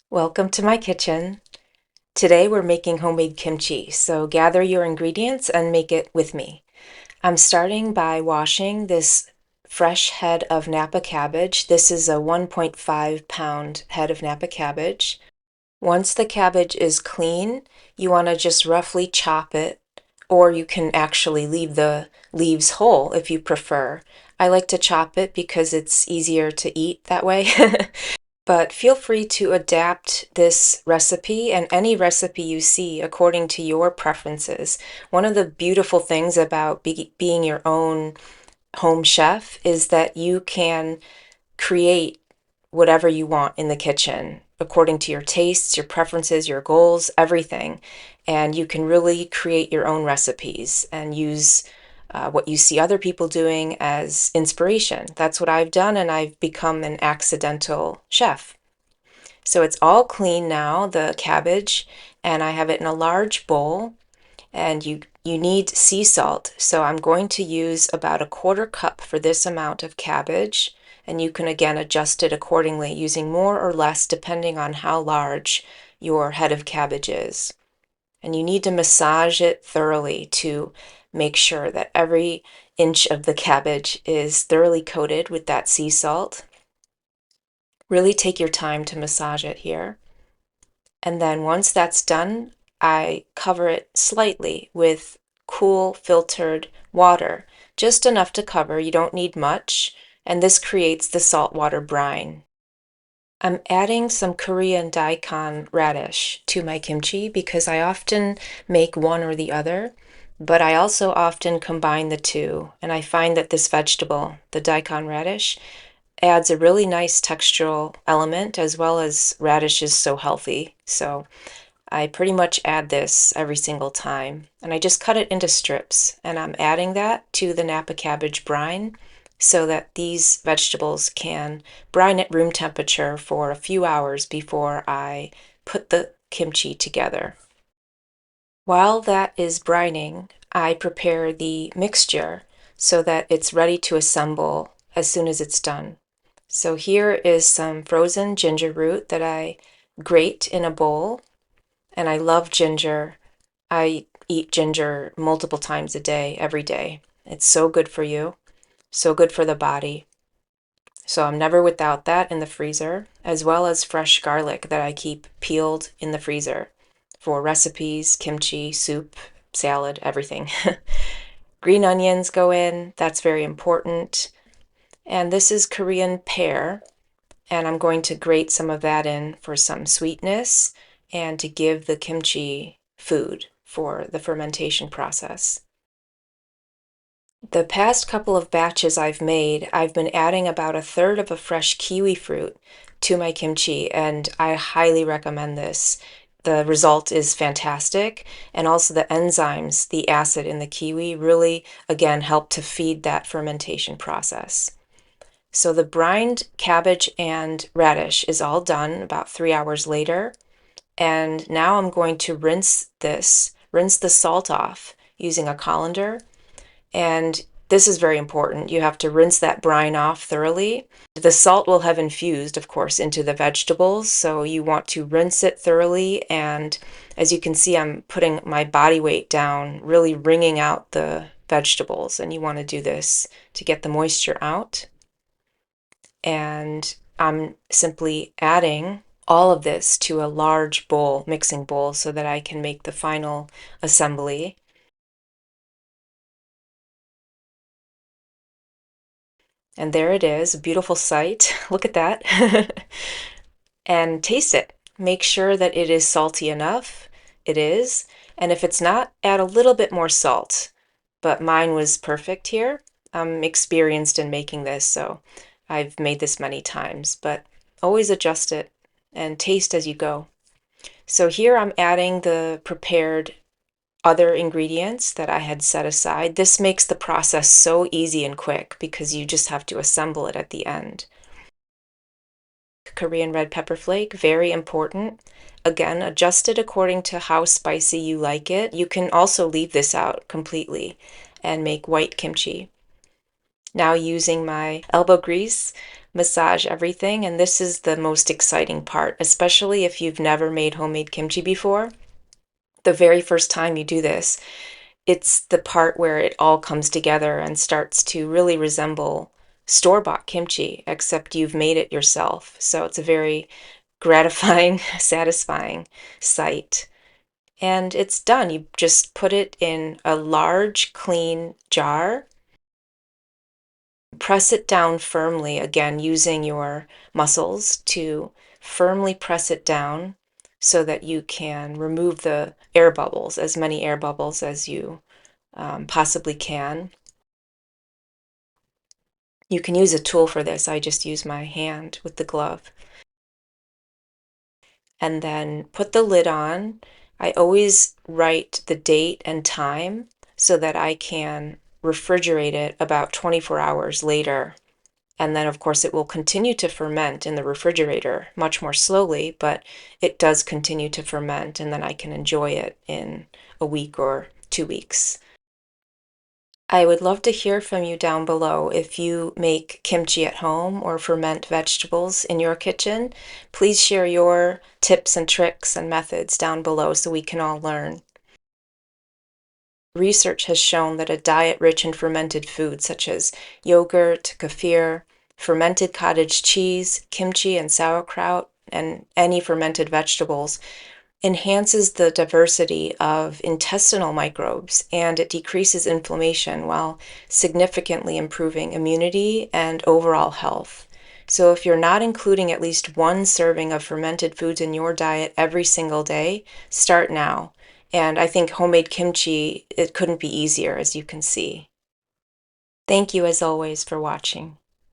Welcome to my kitchen. Today we're making homemade kimchi, so gather your ingredients and make it with me. I'm starting by washing this fresh head of Napa cabbage. This is a 1.5 pound head of Napa cabbage. Once the cabbage is clean, you want to just roughly chop it, or you can actually leave the leaves whole if you prefer. I like to chop it because it's easier to eat that way. But feel free to adapt this recipe and any recipe you see according to your preferences. One of the beautiful things about being your own home chef is that you can create whatever you want in the kitchen according to your tastes, your preferences, your goals, everything. And you can really create your own recipes and use what you see other people doing as inspiration. That's what I've done, and I've become an accidental chef. So it's all clean now, the cabbage, and I have it in a large bowl. And you need sea salt, so I'm going to use about a quarter cup for this amount of cabbage, and you can again adjust it accordingly, using more or less depending on how large your head of cabbage is. And you need to massage it thoroughly to make sure that every inch of the cabbage is thoroughly coated with that sea salt. Really take your time to massage it here. And then once that's done, I cover it slightly with cool filtered water, just enough to cover. You don't need much, and this creates the saltwater brine. I'm adding some Korean daikon radish to my kimchi because I often make one or the other, but I also often combine the two, and I find that this vegetable, the daikon radish, adds a really nice textural element, as well as radish is so healthy. So I pretty much add this every single time. And I just cut it into strips, and I'm adding that to the Napa cabbage brine so that these vegetables can brine at room temperature for a few hours before I put the kimchi together. While that is brining, I prepare the mixture so that it's ready to assemble as soon as it's done. So here is some frozen ginger root that I grate in a bowl, and I love ginger. I eat ginger multiple times a day, every day. It's so good for you, so good for the body. So I'm never without that in the freezer, as well as fresh garlic that I keep peeled in the freezer for recipes, kimchi, soup, salad, everything. Green onions go in, that's very important. And this is Korean pear, and I'm going to grate some of that in for some sweetness and to give the kimchi food for the fermentation process. The past couple of batches I've made, I've been adding about a third of a fresh kiwi fruit to my kimchi, and I highly recommend this. The result is fantastic, and also the enzymes, the acid in the kiwi, really, again, help to feed that fermentation process. So the brined cabbage and radish is all done about 3 hours later. And now I'm going to rinse the salt off using a colander. And this is very important. You have to rinse that brine off thoroughly. The salt will have infused, of course, into the vegetables. So you want to rinse it thoroughly. And as you can see, I'm putting my body weight down, really wringing out the vegetables. And you want to do this to get the moisture out. And I'm simply adding all of this to a large bowl, mixing bowl, so that I can make the final assembly. And there it is, a beautiful sight. Look at that. And taste it. Make sure that it is salty enough. It is. And if it's not, add a little bit more salt. But mine was perfect here. I'm experienced in making this, so I've made this many times, but always adjust it and taste as you go. So here I'm adding the prepared other ingredients that I had set aside. This makes the process so easy and quick because you just have to assemble it at the end. Korean red pepper flake, very important. Again, adjust it according to how spicy you like it. You can also leave this out completely and make white kimchi. Now using my elbow grease, massage everything, and this is the most exciting part, especially if you've never made homemade kimchi before. The very first time you do this, it's the part where it all comes together and starts to really resemble store-bought kimchi, except you've made it yourself. So it's a very gratifying, satisfying sight. And it's done. You just put it in a large, clean jar. Press it down firmly, again, using your muscles to firmly press it down so that you can remove the air bubbles, as many air bubbles as you possibly can. You can use a tool for this. I just use my hand with the glove. And then put the lid on. I always write the date and time so that I can refrigerate it about 24 hours later. And then, of course, it will continue to ferment in the refrigerator much more slowly, but it does continue to ferment, and then I can enjoy it in a week or 2 weeks. I would love to hear from you down below. If you make kimchi at home or ferment vegetables in your kitchen, please share your tips and tricks and methods down below so we can all learn. Research has shown that a diet rich in fermented foods such as yogurt, kefir, fermented cottage cheese, kimchi, and sauerkraut, and any fermented vegetables enhances the diversity of intestinal microbes, and it decreases inflammation while significantly improving immunity and overall health. So if you're not including at least one serving of fermented foods in your diet every single day, start now. And I think homemade kimchi, it couldn't be easier, as you can see. Thank you as always for watching.